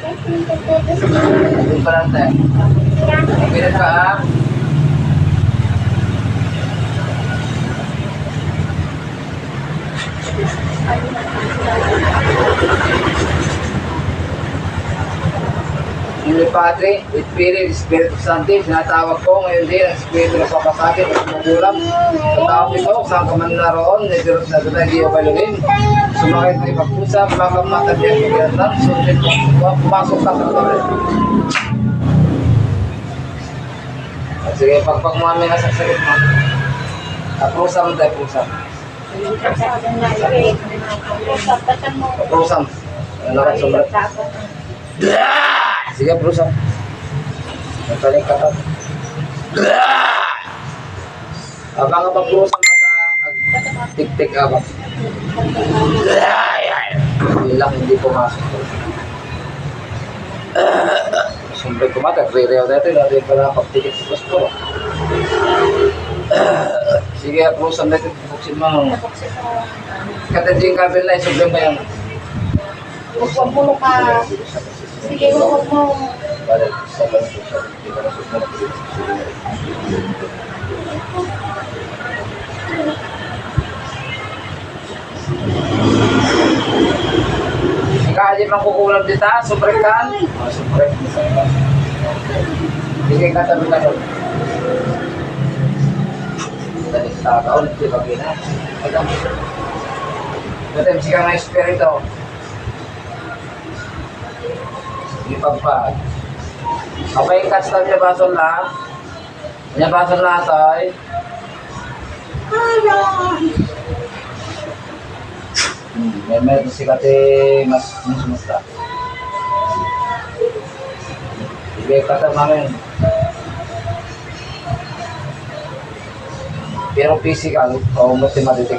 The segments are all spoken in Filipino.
Doon pa lang tayo. Pilit ka ha. Yung Padre, Espiritu Santo, sinatawag ko ngayon din ang Espiritu ng papasakit at magulang. Sa tao ito, saan ka man naroon, na Diyos na doon ay di kaluhin. Sumakit na ipagpusa, bakang matagyan ko kinatang, sundin mo, pumasok ka sa tuloy. Sige, pagpag mo kami nasa sakit mo. Pusa mo tayo, pusa. Pusa mo. Ano ka sumat? Sige, pusa. Nagpaling ka pa. Abang abang pusa mata, tik-tik abang. Ilang hindi pumasok. Siyempre kumata, re-reo dito, hindi pala pagtikit sa gusto. Sige, pusa natin, buksin mo. Katadjing kabel na, siyempre mo yan. Huwag mo ka. Sige, huwag mo. Balik, sa lang pusa. Ikaali pang kukulam dito, suprek kan? Oh, suprek. Sige, katabi ka doon. Dali, tataon, hindi ba gina? Ito, sige nga espiritu. Ipagpag. Apa yung kastal niya basol na? Niya basol na tayo. May meron si kate mas musmusta. Sige, kata namin. Pero physical o mathematic.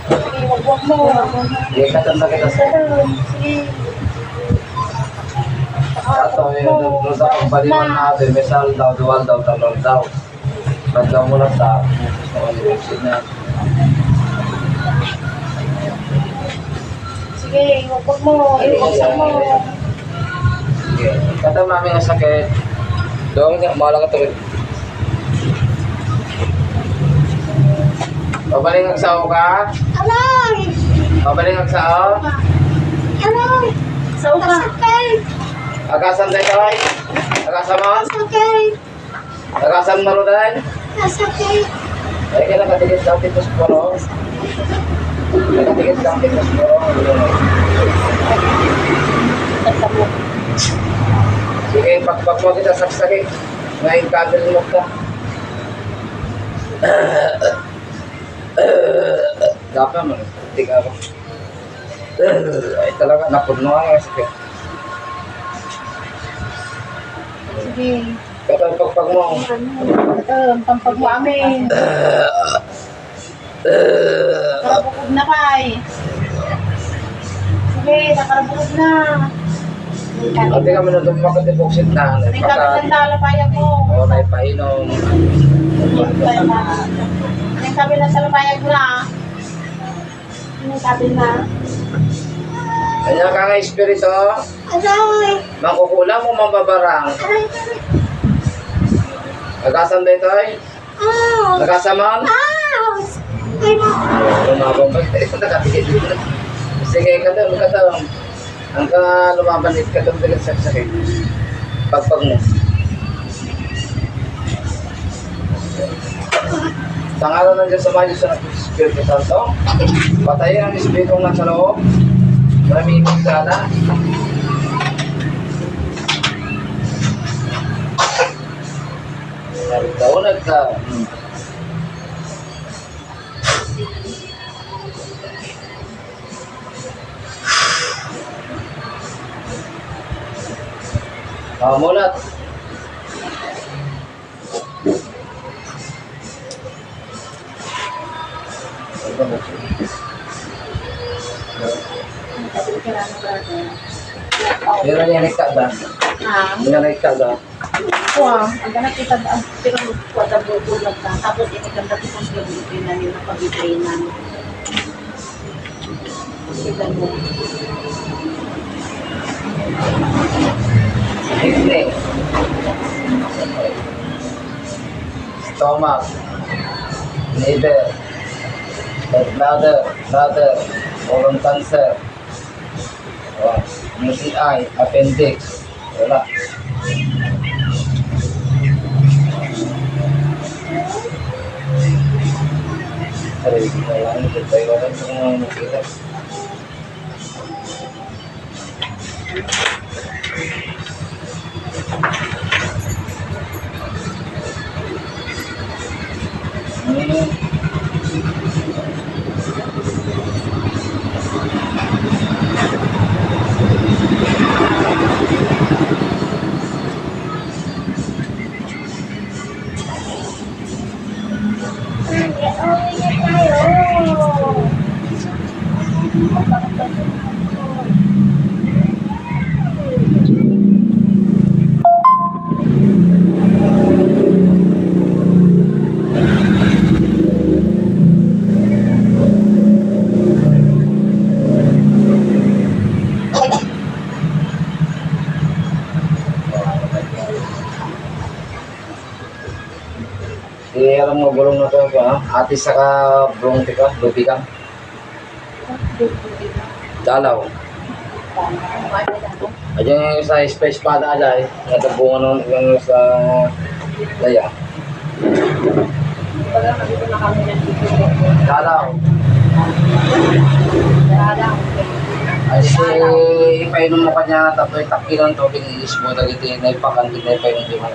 Sige, huwag mo. Sige, kata na kita sa. Sige. Ato yung doon sa pagbaliwan natin, may sal daw, duwal daw, talon daw. Ba't daw mula sa university na. Sige, huwag mo. Iwagsan mo. Sige, kata mami ang sakit. Doon ka, mahala ka tuloy. Pabaling ang sao ka? Alay! Pabaling ang sao? Alay! Sao ka? Agasan tayo tayo? Agasan mo? Sakay! Agasan mo rin? Sakay! Ay, kaya nakatigit lang dito sa puro. Nakatigit lang dito sa puro. Sige, pagpag mo kita saksakit. Ngayon kabel mo ka. Dapat mo. Tiga ako. Ay, talaga, napuno ang sakit. Sige. Kaya pagpag mo. Ang pampag mo amin. Nakarabukod na kay. Sige, nakarabukod na. Ate kami na tumakot yung buksit na. May kapit ng talapayag mo. Oo, naipainom. May kapit ng talapayag mo na. May kapit na. Kanya ka nga espiritu. Aray! Mangkukulam mo mambabarang. Nagasan ba ito ay? Ow! Nagasaman? Ow! Ay mo! Lumabang ba? Nakatigil dito. Sige ka doon, magkatawang. Hanggang lumabanit ka doon bilang sakit. Pagpag mo. Sa ngalan ng Diyos sa mga Diyos ng Espiritu Santo, patayin ang Espiritu ng nasa loob. Maraming sana. Nagtaunag ka. Mulat. Pero niya nagkada. Niya nagkada. Wow, ang ganap kita ba? Pero wala bubulog ka. Tapos inikanda ko sa gabi na nila pag-train namin. Tignan mo. Kidney. Stomach. Liver. Bladder. Colon cancer. Oh, UTI. Appendix. Wala. Sarili ko na lang. Tayo lang sa mga makita. Alam mo, bulong na ito, ate saka brontika, lupikan. Dalaw. Ayan yung sa space pada aja natabungan ng sa daya. Dalaw. Ay si ipainom mo kanya tapos takilan to binis mo dagiti na ipakan na ipainom di man.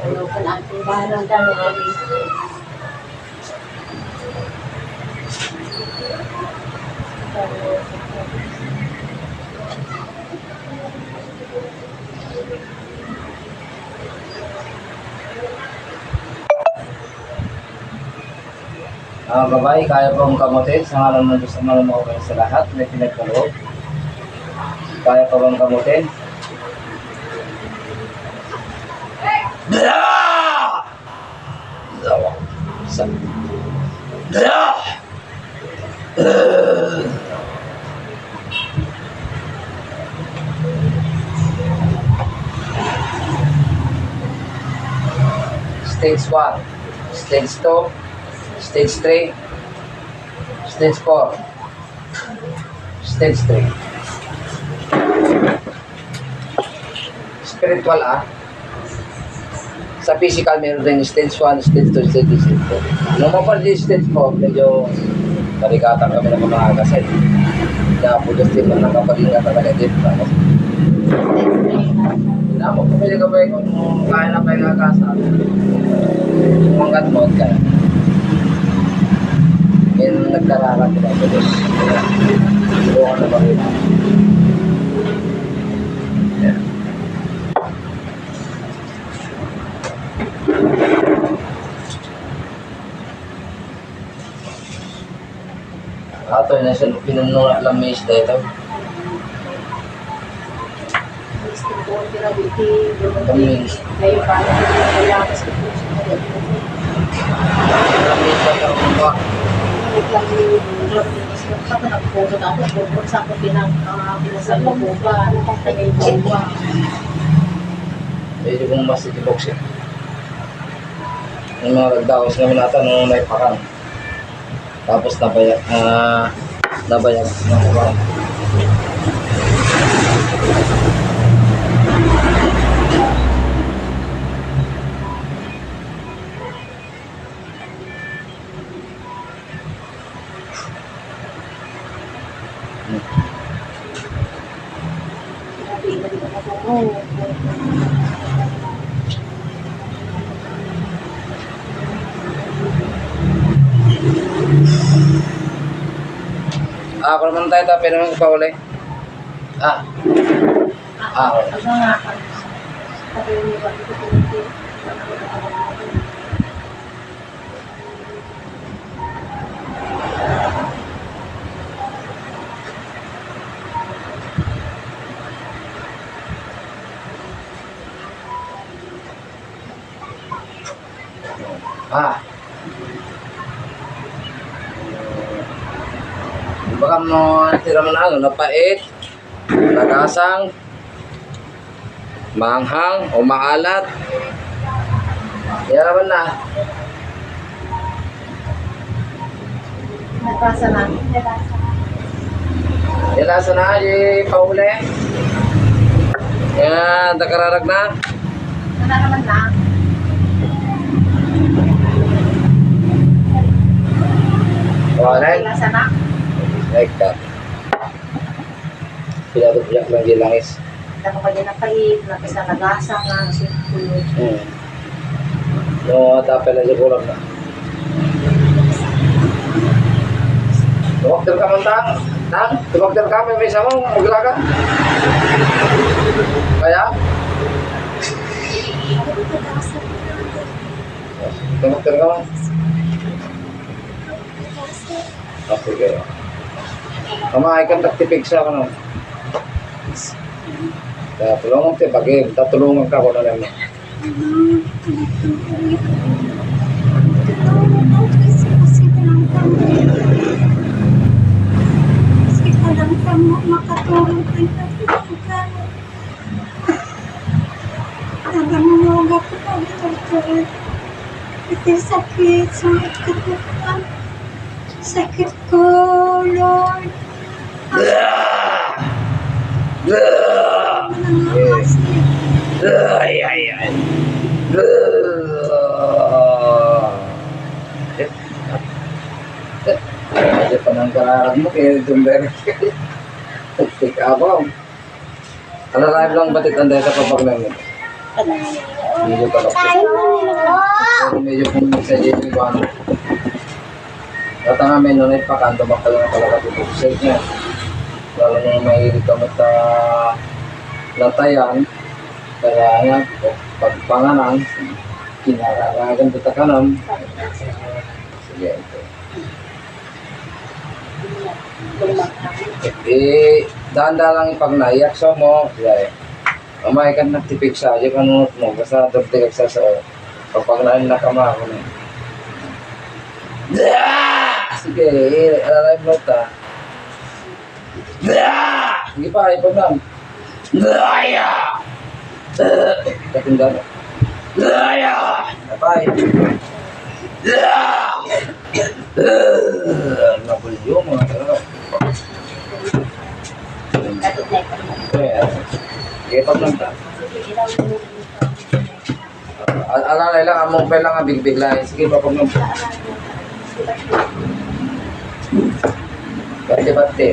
Ano ka na ang bahalang dalawa. Babae, kaya pong kamutin sa ngalan ng Diyos na manunuoy sa lahat, may pinagkaloob. Kaya pa bang kamutin? Stage 1, Stage 2, Stage 3, Stage 4, Stage 3. Spiritual sa physical meron din Stage 1, Stage 2, Stage 3. Nung mapaldi Stage 4, medyo barikatan kami ng mga agasin. Kaya po just din na nakapalinga talaga dito. Mo pumili ka ba kung kaya na pa yung agasa? Manggat mo ka. Yan nagkararan ko lang ito. Tulungan na ba rin? Ato na siya pinunong alam may isda ito. Ngayon pa, kaya kasi medyo kung mas itibok siya. Yung mga ragdaos namin natin nung may pakang. Tapos nabayag ng pakang. Kung naman tayo tapi naman pa uli. baka mo tira mo na ano, napait, nagasang, maanghang o maalat. Yan naman na. Nagpasa namin. Yan nasa na, pauli. Yan, takararag na. Ano naman na? Wala. Nasa na? Like that. Pinatubyak lang yung langis. Dapat pa din napait, napisa nagasa nga, sipulot. No, tapel na yung kulang na. Tumakter ka man tang. Tang, tumakter ka, may isa mo, maglaga. Kaya? Tumakter ka man. Okay, kaya. Kamay kang taktipig sa ano. Kaya tulungan tayo, bagay, tatulungan ka ko na lang. Makatulong kayo sa pagkakas. Nagamunog ako pag-torture. Ito sakit, sulit katukan. Sakit ko, Lord. Ay. Ada penangkaran mo kaya tumber. Tik apa? Kalau live lang batik anda sa kapag mo. Medyo kalok. Medyo kung sa dito ko ano. Kata namin nung ipakanto bakal na talaga dito. Safe niya. Lalo nung may kamot na latayan. Kaya nga, pagpanganan, kinararagan kita kanam. Sige, ito. Danda lang ipagnaiyak sa mo. Sige, mamay ka nagtipik sa aja kanunot mo. Basta dagdag sa kapag nakama ako na. Sige, alalay mo ta. Sige pa, ipag lang. Katindan. Apay. Nabulyo mga tarap. Sige, pag lang ta. Alalay lang, among pa lang ang bigbig lang. Sige, pag lang ta. Bati-bati.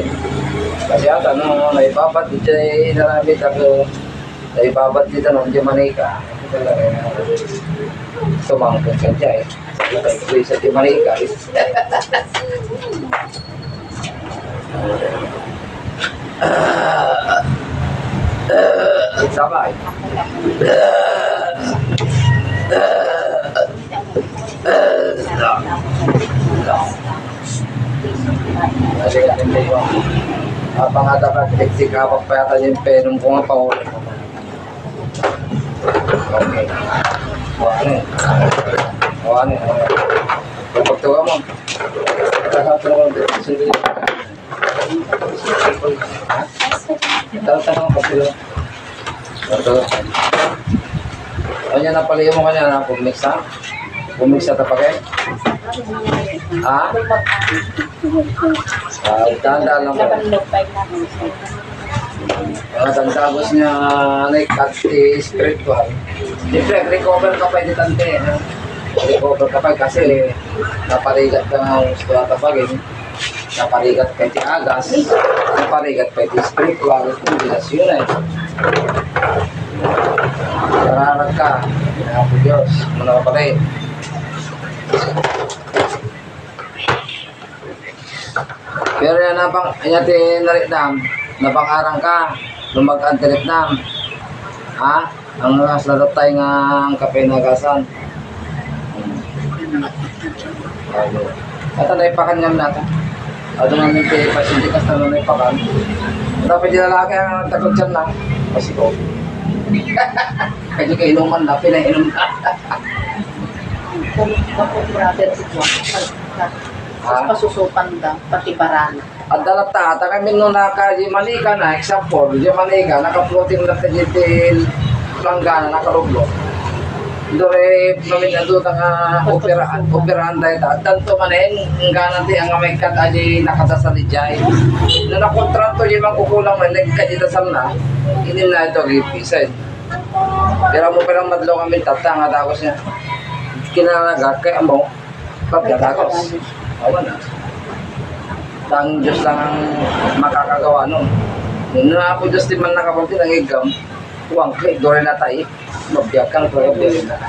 Kasi ata nung naipapat dito ay naramit ako naipapat dito nung di manika. Ito talaga sumangkot ka dyan eh. Sabi ko sa di manika. Sabay. Pangata ka, tiksik kapag pa yata yung penong ko nga pauli. Okay. Ano eh. Pagpagtawa mo. Pagpagtawa mo. Tanong ka sila. Ano yan na pala mo kanya na pumix ha? Pumix na tapagay? Ha? Tanda lang mo. Mga tandagos niya naikati spiritual. Siyempre, recover ka pa yung tante. Recover ka pa kasi naparigat ka ng gusto at tapagin. Naparigat ka yung agas. Naparigat ka yung spiritual. Hindi na siya na eh. Kararag ka. Kaya po Diyos. Muna ka pa rin. Pero yan napang, anyati naritnam, napangarang ka, lumag-antirit nam. Ha? Ang naslatatay nga ang kape nagasan. At ang naipakan nga natin. At ang namin kayo, pasindikas na naipakan. Dapat yung lalaki ang takot dyan lang. Kasi ko. Kaya kayo inuman na, pinainom na. Brother, tapos pasusupan daw, pati barana. At dalata, kami nung di manika na, example, di manika, naka-floating na tagitil, planggana, nakaruglo. Dore, namin na doon nga operahan dahil tanto manin, nga natin ang may kat aji nakatasali dyan. Na nakontrato yung mga kukulang man, nagkaditasal na, hindi na ito gipisan. Pero mo parang madlaw kami tatang at ako siya. Kinalaga, kaya mo, pagkatagos. Awa na. Ang Diyos lang ang makakagawa nun. Nung ako Diyos di man nakapagtin ang igam, huwag kay, dore na tayo, mabiyag kang pagkabirin na.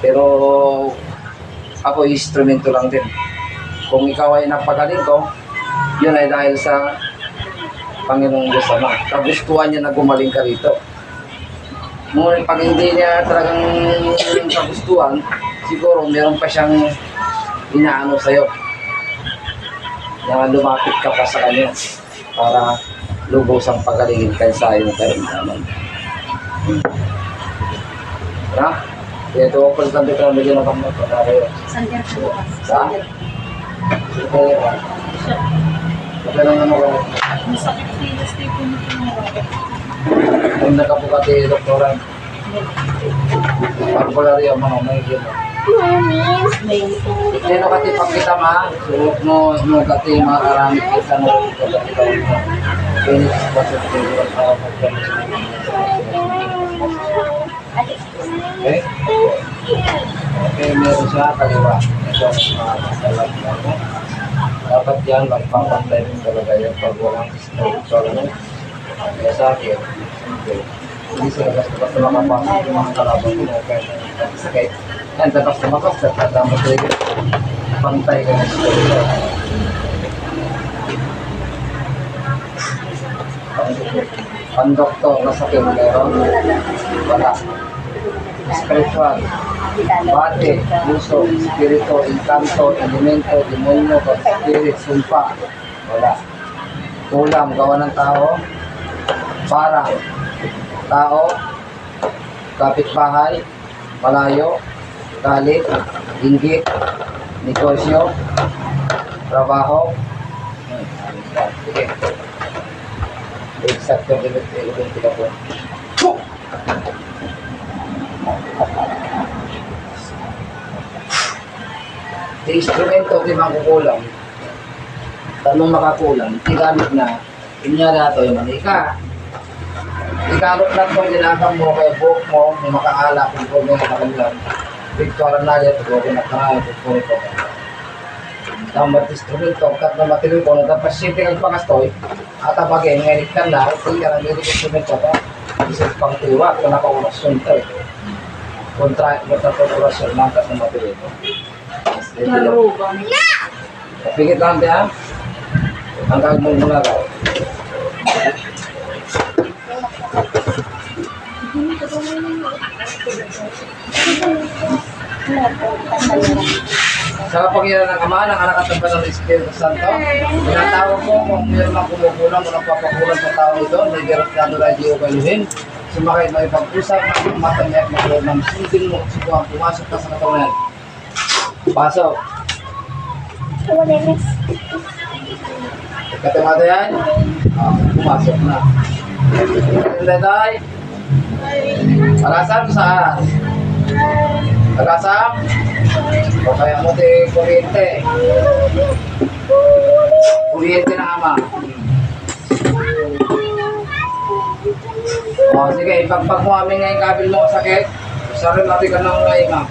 Pero ako instrumento lang din. Kung ikaw ay napagaling ko, yun ay dahil sa Panginoong Diyos Ama. Kagustuhan niya na gumaling ka rito. Ngunit pag hindi niya talagang kagustuhan, siguro meron pa siyang inaano sa'yo. Na lumapit ka pa sa kanya para lubos ang pagalingin kayo sa iyong karamdaman. Ha? Ito ko pala tanto ka medyo na kami magpatayo. Saan ka bukas? Sa? Ito ba? Ito lang naman ko. Masakit tilas tayo po nito na Kung nakapukati, doktoran. Parpularyo mga may gino. Hindi no kati pagkita ma, sulok no kati makarami kita no kagataw mo. Ini pasok ko yung okay? Okay, meron siya kaliwa. Ito ang masalat mo. Dapat yan, magpapantay rin talaga yan pag walang stroke. Kaya sa akin, okay. Hindi sila basta makapasok yung mga kalaban ko. Okay, sakit. Yan, tapos tumakas at tatama sila pantay ka ng stroke. Pandoktor na sakit meron? Wala. Spiritual. Bate, puso, spirito, encanto, elemento, demonyo, spirit, sumpa. Wala. Kulang, gawa ng tao. Parang tao, kapitbahay, malayo, galit, inggit, negosyo, trabaho. Sige. Exacto, eleven kita po. Di instrumento, di makukulang. Tanong makakulang, tigamit na. Inyari nato yung manika. Ikalot lang itong ginagam mo kay buhok mo, may makaalak kung kung may makakulang. Victoria na liya, tugo ko na kanayo, kung ito ka. Tambat instrumento, kat na material ko, nagpasyente kang pakastoy, at abagay, ngayon ka na, hindi ka na may instrumento pa. Isip pang tiwa, kung nakaurasyon tayo. Kontra, orasyon lang kas ng material ko. Narugan. Pigit lang diyan. Ang kagmong mula ka. Sa kapangyarihan ng Ama, ng Anak at ng Banal na Espiritu Santo, tinatawag ko kung mayroon mang kumukulang o nagpapakulang sa tao ito, may gerotado na Diyo Kaluhin, sumakay na ipag-usap, matangyak na kulog ng sundin mo, subuhan pumasok ka sa katawan. Pasok. Katamata yan? Pumasok na. Katamata tayo? Alasam saan? Alasam? O kaya mo di kuryente. Kuryente ng Ama. O sige, ipagpag mo amin ngayong kabil mo sakit. Saril natin ka ng ngayon ma.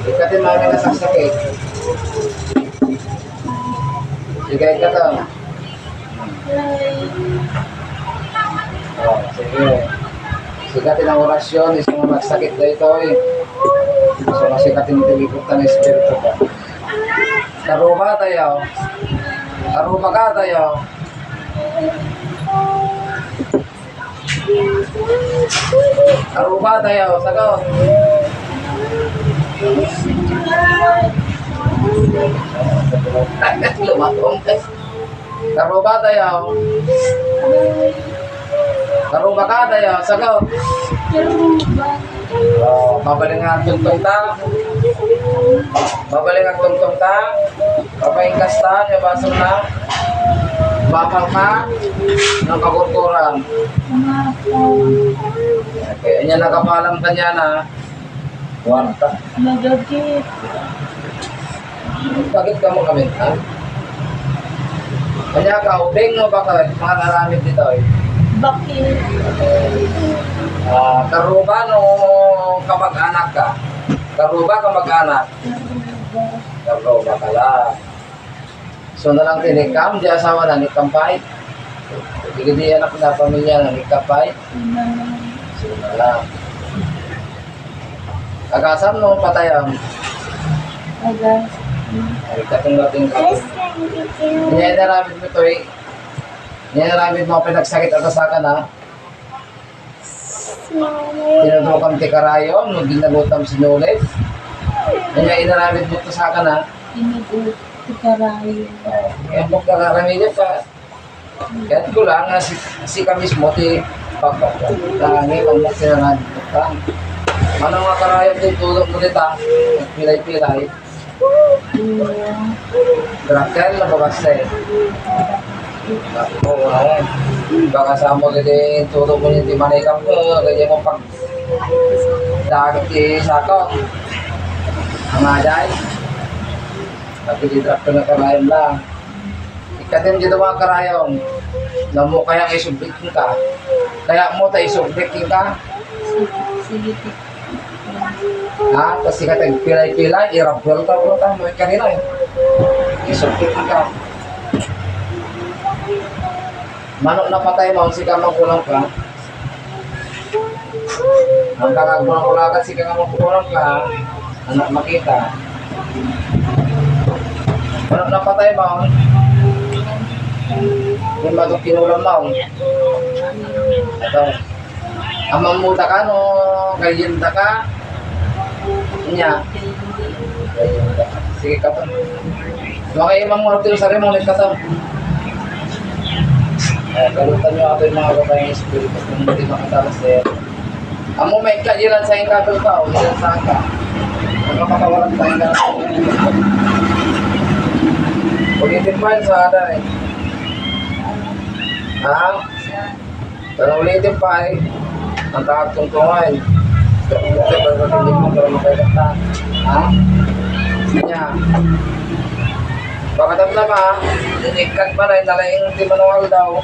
Ikatin mo amin na sakit. Sige, ikatin. O, sige. Sigatin ang orasyon, isang magsakit na ito eh. So, masikatin ito ikutan ng espiritu ka. Karuba tayo. Karuba ka tayo. Karuba tayo. Sagot. Lumatong ka. Karuba tayo. Karuba ka tayo. Sagot. Oh, babaling ang tuntong ta. Babaling ang tuntong ta. Papahingkas ta. Nabasong na. Bakal ka ng kakurkuran. Okay, anya nakapalam ka niya na kwarta. Nagagit. Bakit ka mo kami? Ha? Kanya ka, ubing mo ba ka? Mga naramit dito eh. Bakit? Karuba no kamag-anak ka? Karuba kamag-anak? Karuba ka lang. So na lang tinikam, di asawa na nikampay. Hindi di anak na pamilya na nikampay. So na lang. Agasan mo patayam. Aga. Ay katong natin ka. Hindi naramit mo to eh. Hindi naramit mo pinagsakit at asaka na. Tinutulokam ti karayon, nung ginagutam sinulit. Kanya inaramit mo to sa na. Tikarayo. Kaya mo kararamilya pa. Kaya ko lang, si ka mismo, ti pagkakangi, kung mo sinangan mo ka. Ano nga karayon din tulog mo dita? Pilay-pilay. Drakel na bagas eh. Oo, baka sa mo gani tulog mo yung timanikam ko, ganyan mo pag dagit ti sakot. Ang aday. Tapi di traktor na karayon lang. Ikatin dito mga karayong. Na mo kaya isublikin ka. Kaya mo tayo isublikin ka. Sige. Ha? Tapos ikatin pilay-pilay, irabel ka mo tayo. May kanina eh. Isublikin ka. Manok na patay mo, sika magkulang ka. Ang kakagulang-kulakan, sika magkulang ka. Anak makita. Manok na patay mo. Yung matong kinulang mo. Ito. Amang muta ka, no? Kayinda ka. Inya. Kayinda ka. Sige ka to. Mga imang mo, tilo sa rin mo, ulit ka to. Galutan nyo ako yung mga babayang espiritu kung hindi makatalas sa'yo. Amo may kajiran sa yung kabel ka o ilan saan ka. Magkapakawalan tayo ka. Ulitin pa yun sa ada eh. Ha? Pero ulitin pa eh. Ang takot kong tungain. Buti ba hindi mo pero makikita. Ha? Kanya. Baka damdam ha. Inikat pa rin. Nalaing di manual daw.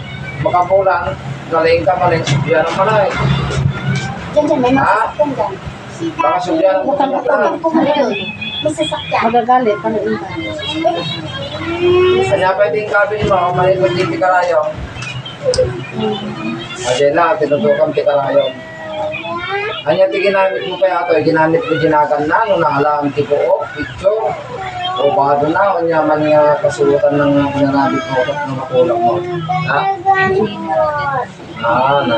Makapulan, galing ka maling subyan ang malay. Diyan, may masasakyan dyan. Baka subyan ang Bukan pumunta. masasakyan. Magagalit. Paano yun? Kanya pa yung kabin mo, malikot din ti karayong. Adyan lang, tinutukang ti karayong. Anya ti ginamit mo kaya ito, ginamit mo ginagan na, nung naalam ti po, picture. O baka doon na, kanya man nga kasulutan ng ginamit mo ng makulang mo. Ha? Nada na.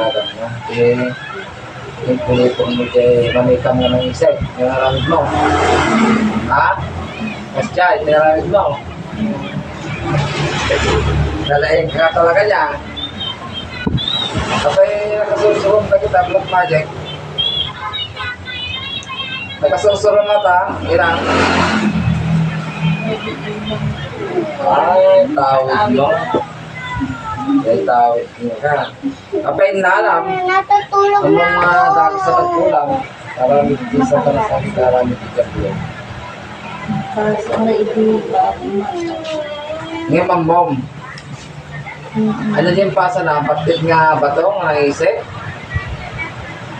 Yung pulipon mo kay mamikam nga ng isay, nanaramid mo. Ha? Kasya, nanaramid mo. Nalaing ka talaga niya. Kapag nakasursurong na kita, Black Magic. Nakasursurong na ta, ilang. Ay, tawid mo. Ay, tawid mo ka. Kapag inalam, Natutulog ang na mga ako. dati sa pagkulang, maraming isa ka na sa maraming tiyak. Para sa mga ibuba. Ngayon, mambom. Ano yung pasa na? Patit nga bato nga isip?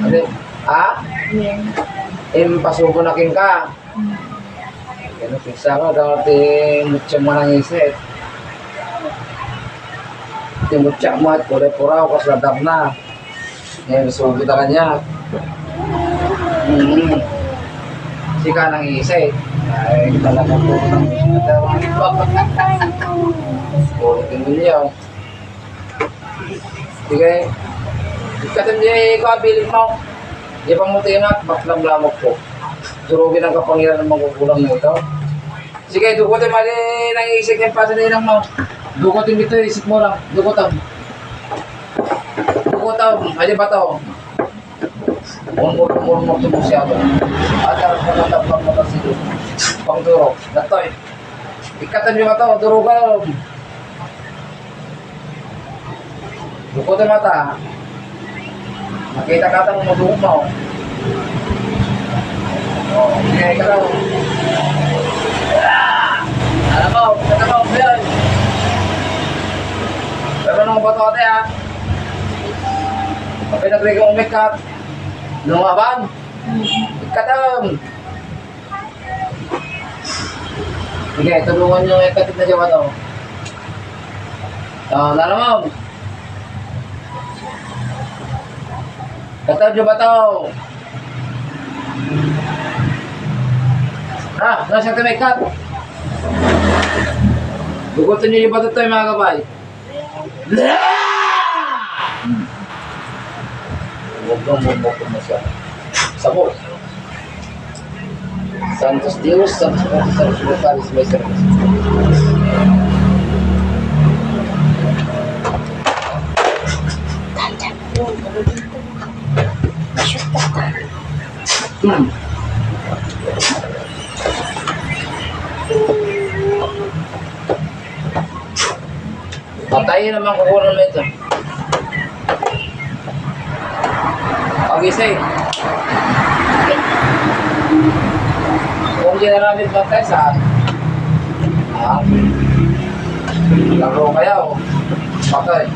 Ano? Ha? Pasubo na king ka. Kaya pisa ko, dati mutya mo nang isip. Timutya mo at pura-pura ako sa ladab na. Ngayon, subo na kanya. Sika nang isip. Ay, talaga po nang ulitin mo niyo. Sige. Ikatin niya ikabilig mo. Di pang mutingat, baklam-lamok po. Surugin ang kapangyarihan ng magkukulang nito. Sige, dukotin mali nang isip yung pasa na mo. Dukotin dito, isip mo lang. Dukotin. Hadi ba ito? Umur-umur tumo siya ito. At harap mo na tapang mo kasi doon. Pang durog. Natoy. Ikatan nyo ito, durogan. Bukod ang mata. Makita ka tang madumaw. Oh, okay ka lang. Alam mo, yan. Pero nung bato ate ha. Kapag nag-regong umikat, lumaban. Ikatam. Sige, tulungan yung ikatit na dyan ba ito? Lalamam. Katab dyan ba ito? Nasa ito may kat. Gugutin nyo yung bato ito mga kabay. Huwag mo siya. Sabos. Santos Dios, Santos Morales, may service. Patayin naman kukunan mo ito. Pagising. Kung di na namin patay saan? Laro kaya o? Patay.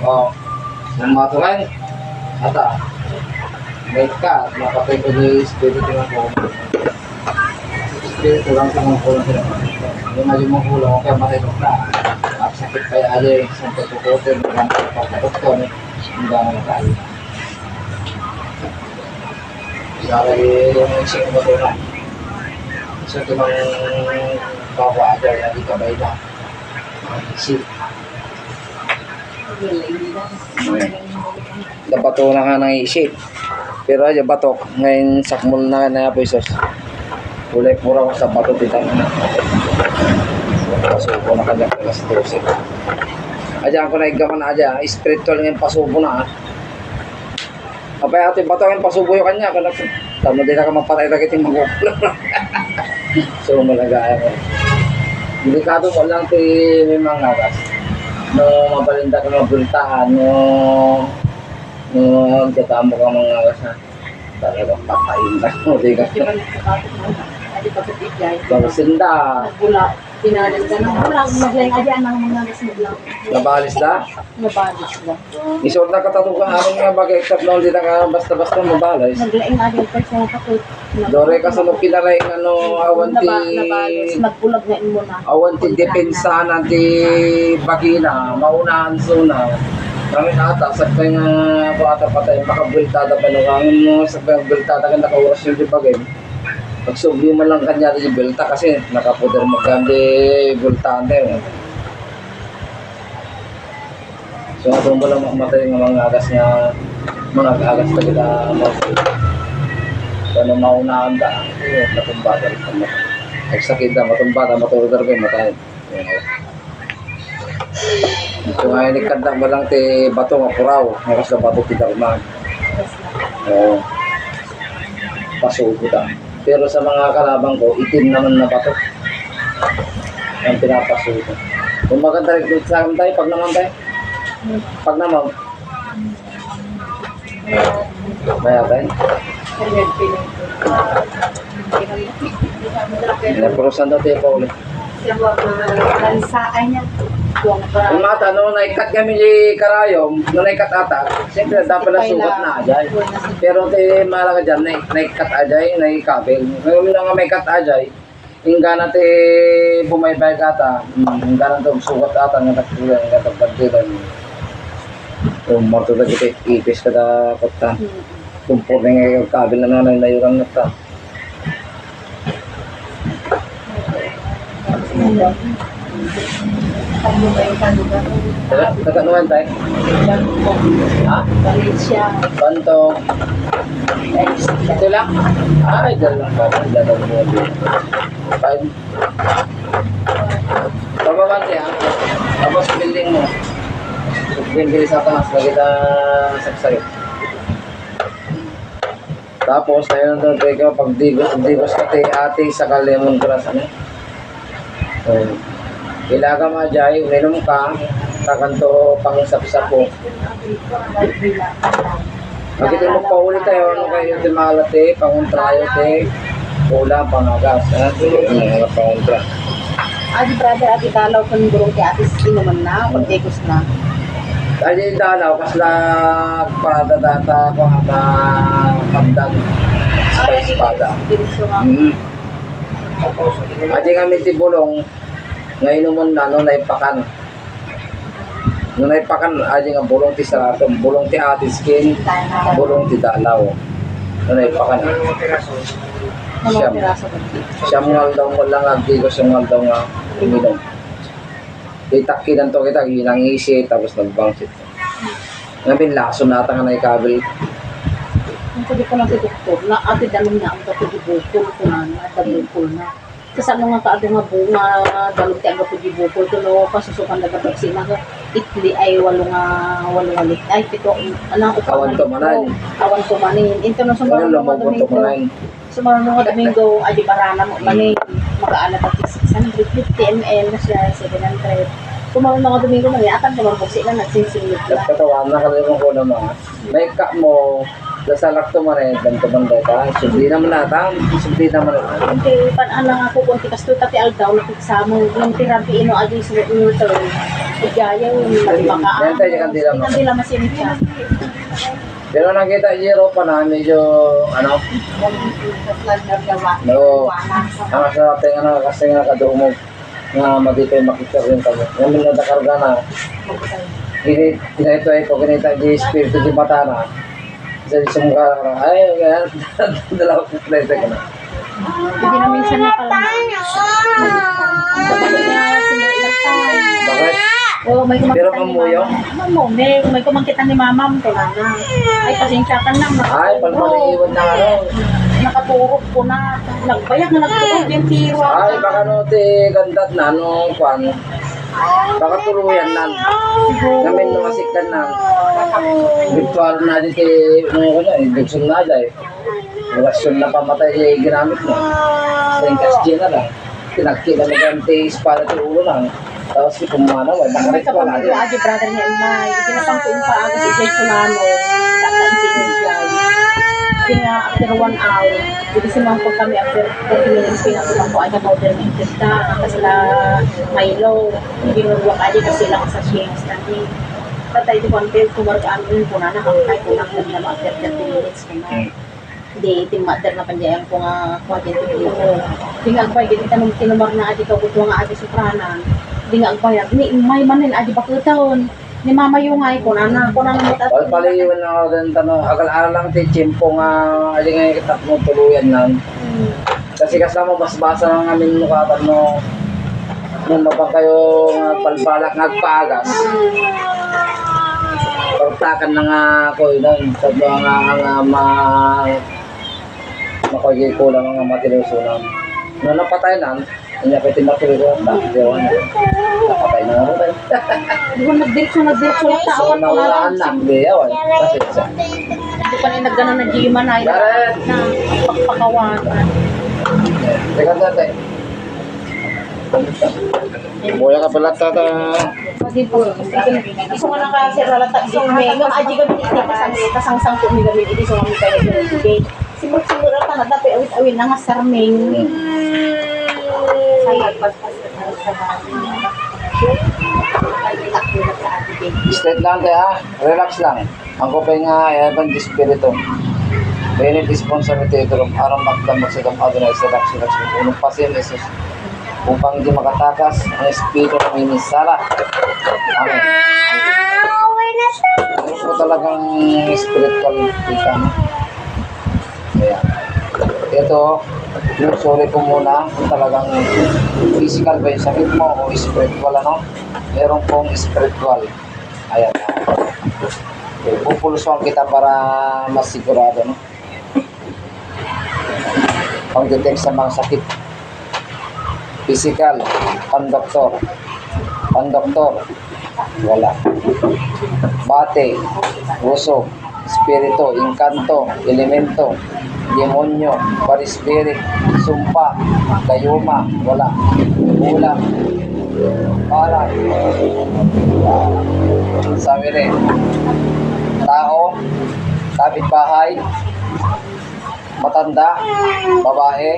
Kung matulan, ata. May ka, makapay ko ni Espiritu ng kulang. Espiritu lang sa mga kulang sila. Yung nga yung mga kulang, kaya matay ko na. At sakit kaya alay, isang pagkukotin, pagkakot ko, hindi na tayo. Saka yung isang matulan. Isa ito ng papa-adar na di kabay na. Isip. Nabato na nga ng isip. Pero ay batok ngayon sakmol na na po isos. Kulay pura ko sa bato dito na. Pasubo na kanya alas 12. Aja ko na igaw na aja spiritual ng pasubo na. Apay ato bato ng pasubo yo kanya kana tama din ka mapatay ta kiting magok. So malaga ako. Delikado mo lang ti may mga gas. No mabalinda ka ng bultahan no katamo ka mga asa talagang patayin ka mo di ka sinda Wala. Pinalan ka na. Wala. Maglayang adyan ng mga nasmaglang. nabalis na Nabalis na. isod na katatukan aron nga bagay except no di na ka basta-basta mabalis Maglayang adyan pa siya kapag dore ka sa pinalay ano awanti nabalis. Nagbulag na mo na. awanti depensa nanti bagina maunahan suna kami ata sa kanya bata patay makabultada pa nangangin mo sa bultada ka nakawas yung di bagay pagsubli mo lang kanya di bulta kasi nakapuder mo kandi bultante so atong mo lang mamatay ng mga agas niya mga agas na kita kano maunahan da natumbada nagsakit na matumbada matulog ka matay so ngayon ikanda mo lang ti bato nga puraw ngayon sa bato ti darman pasugo ta pero sa mga kalabang ko itim naman na bato ang pinapasugo kung maganda rin sa akin tayo pag naman kaya tayo napurusan daw tayo pa ulit Lansaan niya. kung mata, no, naikat kami di karayom, no, naikat ata, siyempre dapat na sugat na ajay. Pero te malaga dyan, naikat ajay, naikabel. Ngayon nga may kat ajay, hingga na te bumaybay kata, hingga na te sugat ata, nagkatulan, nagkatagpagdilan. Kung marto na kita, ipis ka da kata, kumpor na nga yung kabel na nanay na yurang nata. Nagkanuan tayo? Ha? Valencia. Banto. Ito lang? Ay, dalawa pa. Dalawa mo. Five. Pababante ha? Tapos building mo. Building sa taas. Lagi na saksayot. Tapos, tayo na doon tayo pag digos ka tayo ate sa kalemon grass. Ano? Ilaga majay, uminom ka, kakanto pang sapsapo. Magkita mo pa ulit tayo, ano kayo yung malate, panguntrayo te, ulam, pangagas. Ano panguntra. Adi brother, adi dalaw kan burong ti atis inuman na, pagdegos na. Dahil yung dalaw, kasla padadata ko na pandan sa espada. Diretso nga. Adi kami tibulong, ngayon naman na, nung naipakan. Nung naipakan, adi nga bulong ti saratong, bulong ti atis skin, bulong ti dalaw. Nung naipakan. Mga piraso ba? Siyam ngal daw mo lang, agdi ko siyam ngal daw nga uminom. Itakinan to kita, ginang isi, tapos nagbangsit. Ngayon, laso nata nga na ikabil. Ang sabi ko lang si doktor, na ati dalong na ang katugibukol ko na, natabukol na. Kasi ano nga kaado nga bunga, dalong ti ang katugibukol ko, no, pasusukan na gabagsin na, itli ay walo nga lit. Ay, pito, anong Awan to manan. Awan to manin. Ito na Ngayon, sumarang mga lumabot to Domingo. manan. Sumarang mga Domingo, adi barana mo, manin. Mag-aanap at 650 ml na siya, 700. Sumarang mga Domingo, magyatan ka mabuksi na, nagsisingit Tapos na. katawan, nakalimang ko naman. May ka mo, nasalak to manan, ganito banda ka. Subli naman natin, subli naman natin. Kunti, pan-ala nga po, kunti kasto tati aldaw, nakiksamo, yung tirapi ino, adi sa nutor, igayaw, malimakaan. Yan tayo, kandila mo. Kandila masinit siya. Pero nakita Jiro pa na medyo ano, no, ang sa ating ano kasi nga kadumog nga magitay makita rin kami. Ngayon na nakarga na. Ito ay ko kinita di espiritu di mata na. Sa sumukha na ay ganyan dalawa ko plate ka na. Hindi na minsan nakalang. Bakit? Oo, may kumakita Pero ni pamuyo? Mama. May kumakita ni mama mo, na. Ay, pasensya ka na. Ay, palpaliwan na ano. Nakaturok ko na. Nagbayak na nagturok yung tiro. Ay, baka no te gandat na no kwan. Baka tuluyan na. Ngamin no asikan na. Virtual na di kay ano ko na, induction na dai. Relasyon na pamatay ginamit mo. Sa ingkas na lang. Tinagkita na ganti para sa ulo lang. Tapos si kumana, wala May nakarit wala kapag din. yung agi brother niya, Imay. Ikinapang ko yung paaga si Jay Solano. Taktan tinigay. Kasi nga, after 1 hour, hindi simang po kami after 40 minutes, pinatulang ko aja powder ng intesta. Kasi sila Milo, ginurwak aja kasi lang sa shakes. Kasi, tatay di konti, kumargaan ko yung puna na kakay ko lang na after 30 minutes. Kaya, di timadar na panjayang ko nga kuha dito dito. Di nga agbay, di tanong tinumar na adi kagutuwa nga adi supranan. Di nga agbay, ni may manin adi bakutaon. Ni mama yung ay ko na mo tat. Wal paliwan na ako din tanong, akal-aral lang ti chimpo nga, ali nga ikitak mo tuluyan nan. Kasi kasama mas basa lang namin mukatan mo. Nung mapang kayo nga palbalak nga agpagas. Pagtakan na nga ako yun, sa mga makoy ko lang mga matilusunan. Nung napatay nan, hindi ako tinapili ko, diwan na. Napatay na ako tayo. Di ko nagdiretso lang So, tawan ko na lang. naulaan na, diyawan. Kasi isa. Di pa rin nagganon na Gima na. Karen! Na pagpakawanan. Teka tatay. Buya ka pala tata. Di po. Iso nga lang kasi ralata. Iso nga lang. Aji kami iti kasang-sang ko mi kami. Iti so kami tayo ibigay. Simul-simul rata na dapat awit-awit na nga sarming. Straight lang tayo ha. Relax lang. Ang kupay nga, evan di spirito. Benit sponsor ito ito. Arang magdamag sa damado na relax. Unong pasin, Jesus. Upang di makatakas ang espiritu ng minisala. Amen. Gusto talagang spiritual kita mo. Kaya, ito, sorry ko muna kung talagang physical ba yung sakit mo o spiritual ano. Meron pong spiritual. Ayan. Okay, pupulsuan kita para mas sigurado, no? Pang-detect sa mga sakit. Physical, pandoktor. Pandoktor, wala. Bate, uso, spirito, inkanto, elemento, demonyo, parispirit, sumpa, gayuma, wala. Ulam, pangalan? Sabi rin. Tao, kapitbahay, matanda, babae,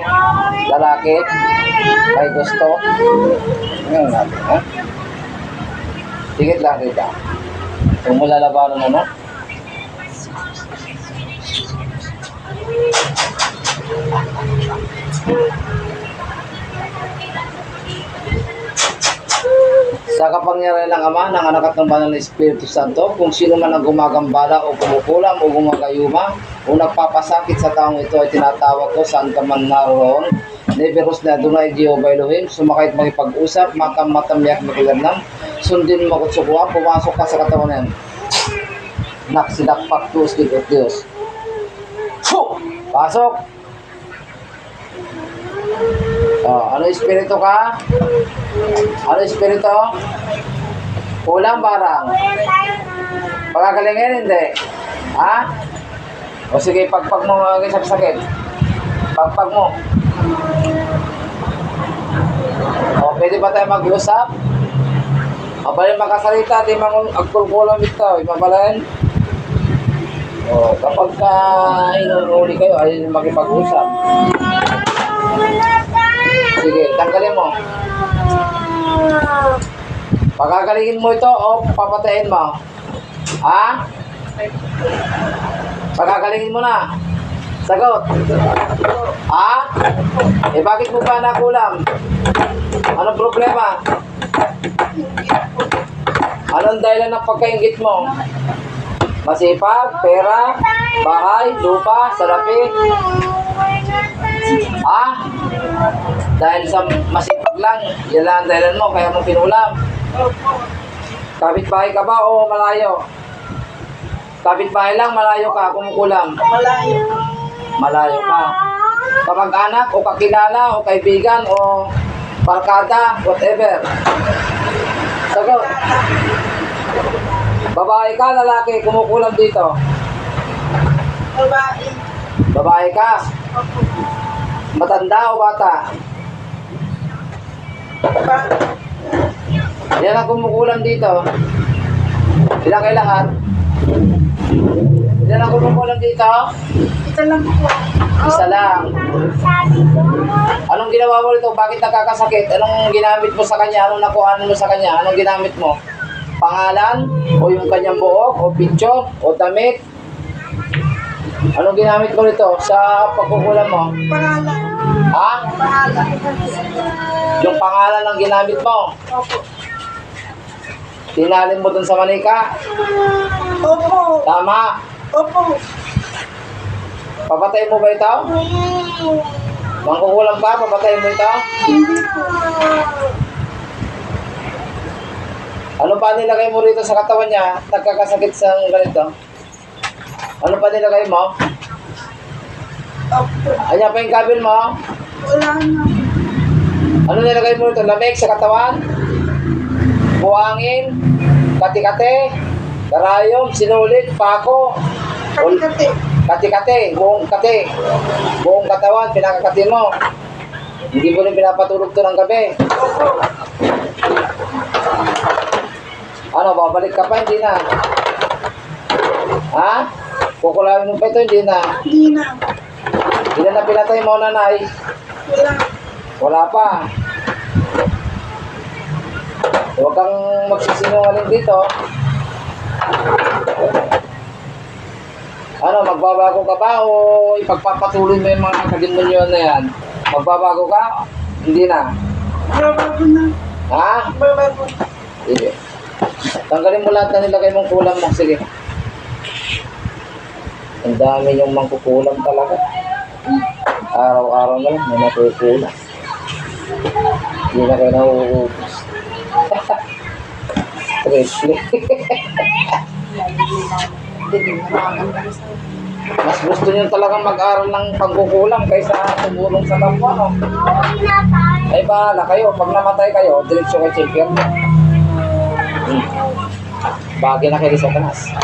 lalaki, may gusto. Ngayon natin, ha? Tigit lang kita. Kung mo lalabanan ano? Sa kapangyarihan ng Ama, ng Anak at ng Banal na Espiritu Santo, kung sino man ang gumagambala o kumukulam o gumagayuma o nagpapasakit sa taong ito ay tinatawag ko saan ka man naroon. Neveros na Adonai Jehovah Elohim, sumakit makipag-usap, matamyak makilanam, sundin mo at sukuha, pumasok ka sa katawan na yan. Naksidakpak tuos kit Diyos. Pasok! Ano espiritu ka? Ano espiritu? Kulang barang. Pagkakalingin, hindi. Ha? O sige, pagpag mo mga sakit. Pagpag mo. O, pwede ba tayo mag-usap? Mabalin makasalita, di mang agkulkulam ito. Mabalin. O, kapag ka inunuli kayo, ay makipag-usap. Sige, tanggalin mo. Pagagalingin mo ito o papatayin mo? Ha? Pagagalingin mo na. Sagot. Ha? Eh bakit mo pa nakulam? Anong problema? Anong dahilan ng pagkaingit mo? Masipag, pera, bahay, lupa, salapi. Ah? Dahil sa masipag lang, yan lang ang dahilan mo, kaya mo pinulam. Kapitbahay ka ba o malayo? Kapitbahay lang, malayo ka, kumukulam. Malayo. Malayo ka. Kamag-anak o kakilala o kaibigan o barkada, whatever. Sagot. Babae ka, lalaki, kumukulam dito. Babae. Babae ka. Matanda o bata? Yan ang kumukulam dito. Ilan kayo lahat? Ilan ang kumukulam dito? Ito lang po. Isa lang. Anong ginawa mo rito? Bakit nakakasakit? Anong ginamit mo sa kanya? Anong nakuhaan mo sa kanya? Anong ginamit mo? Pangalan? O yung kanyang buhok? O picture? O damit? Anong ginamit mo rito sa pagkukulam mo? Pangalan. Ha? Pangalan. Yung pangalan ang ginamit mo? Opo. Tinalin mo dun sa manika? Opo. Tama. Opo. Papatayin mo ba ito? Mangkukulam ka? Papatayin mo ito? Hindi po. Ano pa nilagay mo rito sa katawan niya? Nagkakasakit sa ganito? Ano pa nilagay mo? Opo. Anya pa yung kabil mo? Wala na. Ano nilagay mo rito? Lamig sa katawan? Buhangin? Kati-kati? Karayom? Sinulit? Pako? Kati-kati. Kati-kati? Buong kati? Buong katawan? Pinakakati mo? Hindi mo rin pinapatulog to ng gabi? Opo. Ano, babalik ka pa? Hindi na. Ha? Kukulawin mo pa ito? Hindi na. Hindi na. Ilan na pinatay mo, nanay? Wala. Wala pa. Huwag kang magsisinungaling dito. Ano, magbabago ka ba o ipagpapatuloy mo yung mga kademonyo na yan? Magbabago ka? Hindi na. Babago na. Ha? Babago. Sige. Tanggalin mo lahat na nilagay mong kulang mo. Sige. Ang dami yung mangkukulam talaga. Araw-araw na lang, may natukulang. Hindi na kayo nauubos. Presley. Mas gusto niyo talagang mag-aral ng pagkukulam kaysa tumulong sa kapwa, no? Ay bahala kayo. Pag namatay kayo, diretso kay champion. Bagay na kayo sa tanas.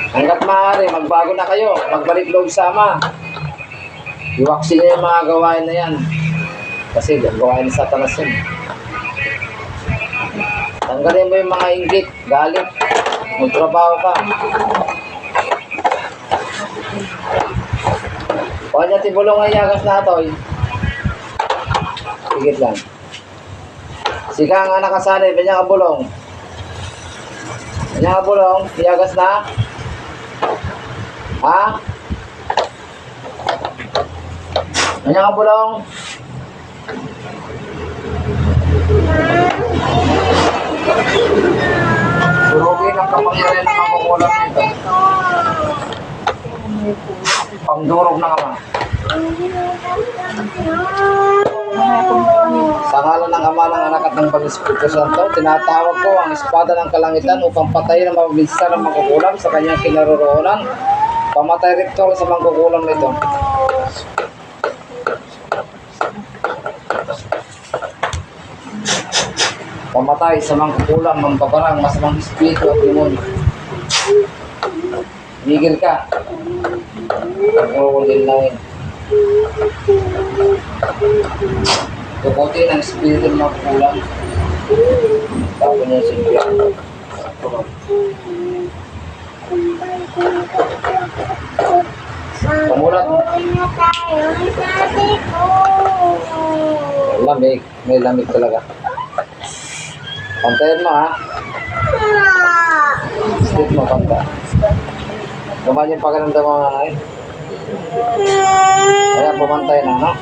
Hanggat maaari, magbago na kayo. Magbalik loob sa Ama. Iwaksin niyo yung mga gawain na yan. Kasi gawain ni Satanas yun. Tanggalin mo yung mga inggit, galit. Magtrabaho ka. Huwag niya tibulong ang yagas na ito. Higit lang. Sika nga nakasanay, kanya ka bulong. Kanya ka bulong, yagas na. Ha? Kanya ka bulong. Surugin ang kapangyarihan ng makukulang nito. Pangdurog na kama. Sa ngalan ng Ama, ng Anak at ng Pag-Espiritu Santo, tinatawag ko ang espada ng kalangitan upang patayin ang mabisa ng mangkukulam sa kanyang kinaroroonan. Pamatay rektor sa mangkukulam nito. Pamatay sa mangkukulam, mambabarang, masamang espiritu at demonyo. Migil ka. Pag-uulin na yun. Tukutin ang espiritu ng mangkukulam. Tapos niya simpiyan. Pamulat. Lamig. May lamig talaga. Pantayin mo, ha? Stick mo, panta. Kumain yung pagkananda mo, nanay. Kaya pumantay na, no?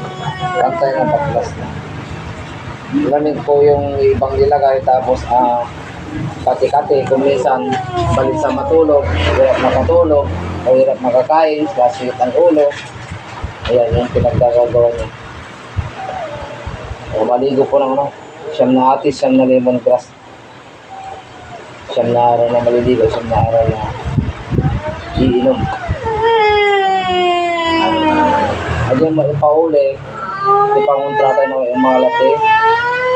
Pantay na, paklas na. Lamig po yung ibang nilagay, tapos, pati-kati, kung minsan, balik sa matulog, hirap makatulog, o hirap makakain, kasit ang ulo. Ayan, yung pinagkagagawa niya. O, maligo po ng, no? Siyam na atis, siyam na lemongrass. Siyam na araw na maliligo, siyam na araw na iinom. Ayun mo ipauli, ipangontra tayo ng mga lati,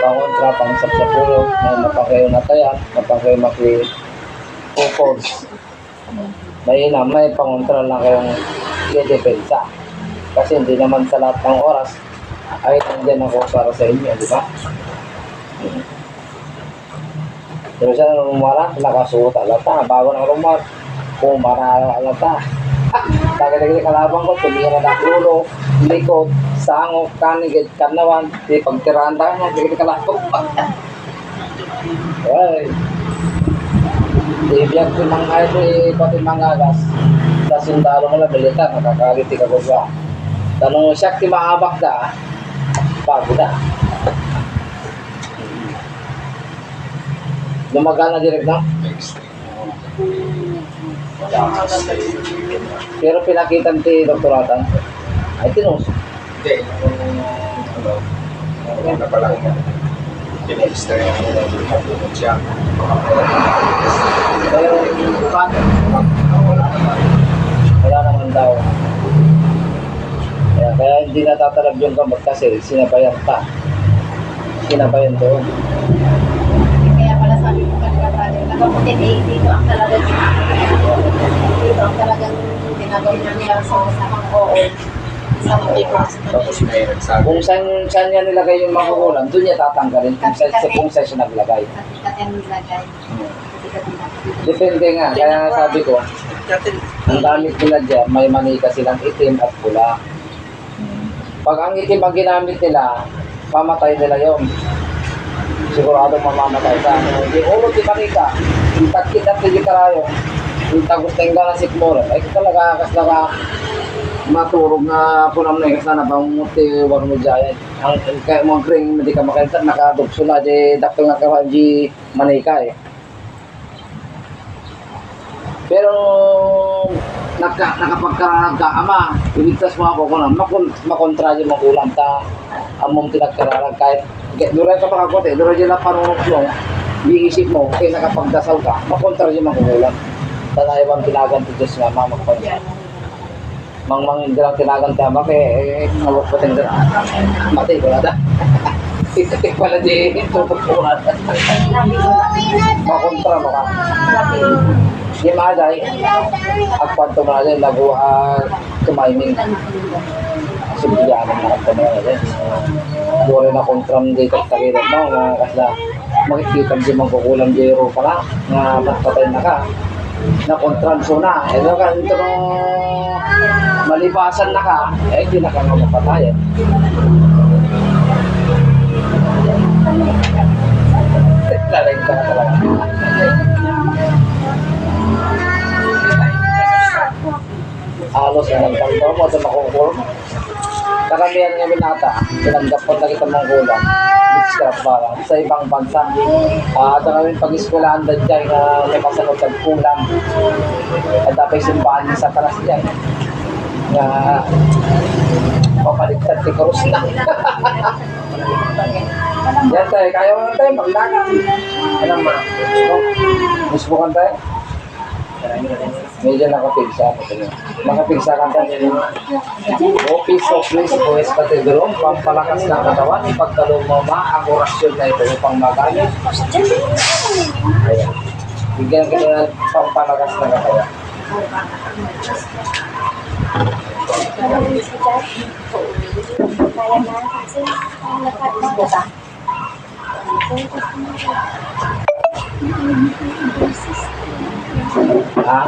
pangontra, pangsap sa pulo, na mapakayo na tayan, mapakayo maki-focus. Mahina, may pangontra lang kayong i-depensa. Kasi hindi naman sa lahat ng oras ay nandiyan ako para sa inyo, di ba? Pero siya nang rumara, nakasuot alata, bago nang rumar, kumara alata. Tagad-tagad kalabang ko, tumira na ulo, likod, sangok, kanigid, kanawan, di pagtirahan tayo na, tagad kalabang. Ay, ibiyag ko mga ito, pati mga agas, sa sundalo mo na militar, nakakariti ka ko ba? Tanong siya, ti maabak da, pagod da. Lumaga na direct na? Pero pinakita ti Dr. Atan, ay tinus. Hindi, ano pa lang yan. Pinista yung matulog siya. Pero, wala naman daw. Kaya hindi natatalab yung gamot kasi sinabayan pa. Sinabayan doon. Kaya pala sabi ko kanina brother, nakaputin dito ang talagang dito ang talagang ginagawa niya sa masamang oo sa mga Tapos may nagsabi. Kung saan niya nilagay yung makukulam, doon niya tatanggalin kung saan siya naglagay. Katikat yung nilagay. Depende nga, kaya nga sabi ko, ang gamit nila dyan, may manika silang itim at pula. Pag ang itim ang ginamit nila, pamatay nila yun. Sigurado mamamatay ka. Yung ulo di manika, yung tagkit at hindi karayo, yung tagos na yung gana sikmura, ay talaga kasla ka maturog na punam na yung kasana bang muti wag mo dyan. Ang kaya mo kring hindi ka makainsan, nakadugso na di dakto nga kawan di manika eh. Pero nakapagkaragka-ama, iligtas mo ako kung makontra yung makulang ta among tinagkararag kahit duray ka makakote, duray yung lapanunok mo, iisip mo, kaya nakapagdasal ka, makontra yung makulang. Tanay bang tinagan to Diyos nga, mamakapagdasal. Mang dirang tinagan tama, kaya mamakapagdasal din. Mati ko na da. Ikatik pala di, tupag ko na. Makontra mo ka. Di maaday, at kwanto mo na rin, laguhan, kumaiming. Subiyanan na ito na rin. Dore na kontram dito sa tagilid mo, nga kasla makikita di magkukulang jero pala, nga patay na ka. Na kontram so na, ito ka, ito nung malibasan na ka, eh hindi na ka nga mapatayan. Lalayin ka na talaga. Halos na nagtanto mo, ito makukulong. Karamihan nga binata, tinanggap po na kita mong kulang. Discrap para sa ibang bansa. At namin pag-eskwelahan na dyan na may masanot sa kulang. At dapat simbahan niya sa talas dyan. Nga papaligtad si Cruz na. Yan tayo, kaya mo na tayo, maglagan. Alam mo, gusto kan tayo? Medyo nakapigsa. Nakapigsa ka tayo. Office of Place, Boys Cathedral, pampalakas ng katawan, pagkalumama, ang orasyon na ito upang magaling. Ayan. Bigyan ka na pampalakas ng katawan. Kaya na kasi ang lakat na ba? Ha?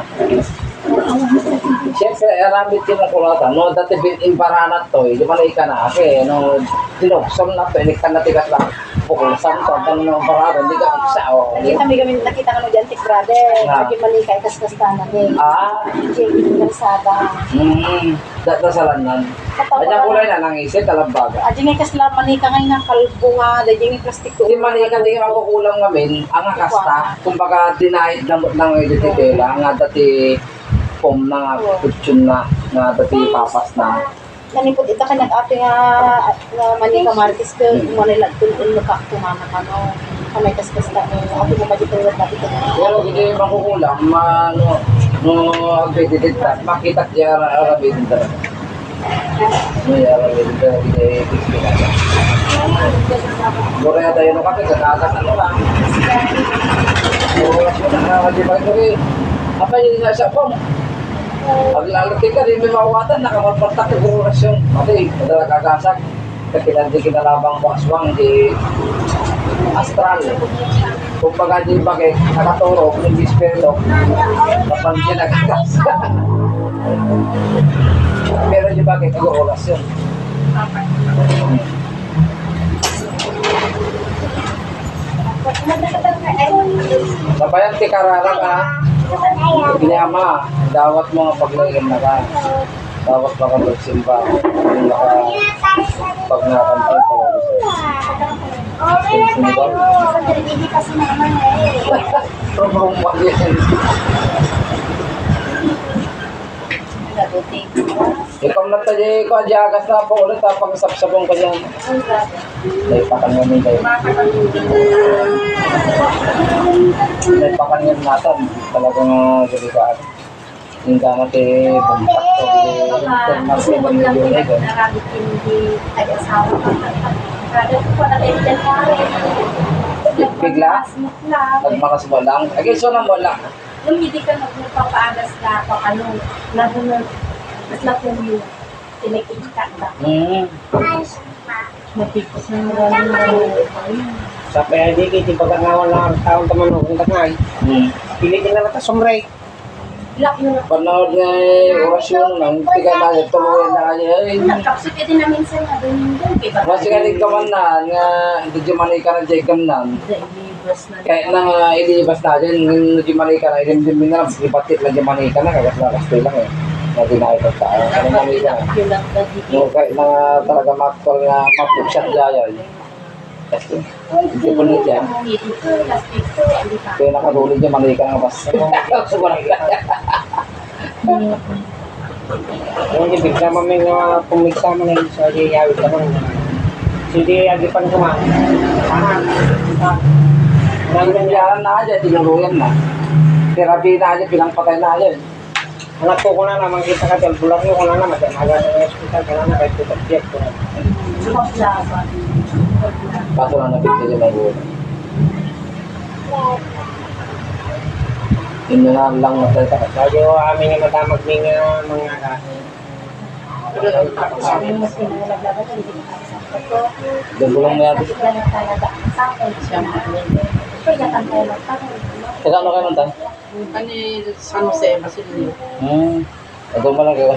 Siyempre, aramit yung nakulatan. No, dati imbaranat to, di ba na na kasi, no, tinuksom na to, iniktan na tigas lang. Pukulasan to, ang nang barado, hindi ka isa, o. Kami nakita ka mo dyan, Tik Brother. Ah. Lagi malikay, kas-kas ka na din. Hindi karsada. Datasalan nan. Kanya kulay na nang isip, talabbaga. Adi nga kasla manika ngayon ng kalbo nga, dadi nga plastic ko. Hindi man hindi nga makukulang ngamin, ang akasta, kumbaga dinahid ng edititela, nga dati pom na kutsyon na, nga dati papas na. Nanipod ita ka nag-ate nga manika Marquez ko, manila tulun ka tumama ka no. Kamay kas-kas ka no. Ako mo maditulad natin ko. Pero hindi makukulang, no edititela, makita niya arabidin talaga. May arabidin talaga, hindi explain. Korea tayo no kasi kakakas ano lang. Oras mo na di ba ito eh. Apa yung nasa pong? Pag lalaki ka, di may mawatan, nakamagpartak yung orasyon. Kasi, madala kakasak. Kasi hindi kinalabang po aswang, di astral. Kung baga di bagay, nakaturo, kung hindi spirito, napansin na kakasak. Pero di bagay, orasyon. Sabayan ti kararang ha. Pinama, dawat mo nga paglayan na ka. Dawat baka magsimba. Kung pag nakakantin pa lang Hindi kasi naman eh. Ikaw na tayo ko, adyagas na po ulit ha, pag-sapsabong ka dyan. May pakanyamin kayo. May pakanyamin natin, talagang delikat. Hindi natin bumpak to, internal sa ibang milyon eh. Bigla? Nagmakasbo lang? Agay, so nang wala. Nung hindi ka magpapaagas na ano, nahunod, mas na po yung tinakita ka. Napipos na Sa PID, kiti pagkangawan na ang taong tamanong kung takay. Pilitin na lang ta sumray. Lock yun. Panood nga orasyon lang, tiga na tuluyan na kanya. Kapsip ito na minsan na doon yung Kasi kanig ka man na, nga hindi manay ka na jegam na. Ilibas na. Kaya na ilibas na dyan, hindi manay ka na, ilimdim na lang, ibatit lang manay ka na, kagas lang eh. Na dinahit ang tao. Ano manay ka na? Yun lang na dito. No, kahit na talaga maktual nga mapupsat dyan. Kasi, hindi po nito yan. Kaya nakatulog niya, manay ka na bas. Sumarang ka. Yung ibig na may nga pumigsa mo na yung sa yawit ka naman. Hindi agipan ko nga. Nangyayaan na dyan, tinuluyan na. Therapy na dyan, pinangpatay na dyan. Anak ko na naman kita ka dyan, bulang nyo ko na naman. Maga sa hospital ka na kahit ito subject ko na. Kaso lang nabigyan niya ng ulo. Inunahan lang na tayo. Lagi ko amin nga matamag ng mga Sabi mo sinulaglagat, hindi ko nakasakot ko. Gagulong na natin. Ganun talaga ang sa akin. Siya maamin. Kaya tayo magpapalagay. Kaya ano kayo nantay? Ano San Jose, Basilio. Ito mo lang kayo.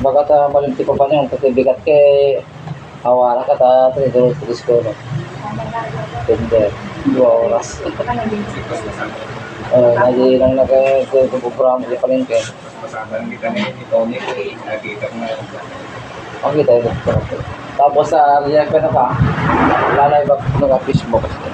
Bagat malimti pa pa niyo, kasi bigat kay awara ka ta, tulis ko. Tender, 2 oras. Lagi lang nagkukumpura mo sa palengke. Masabahan kita ni Tony. Nakita ko na. Okay tayo. Tapos sa react ka na pa, lalay ba naka-Facebook kasi.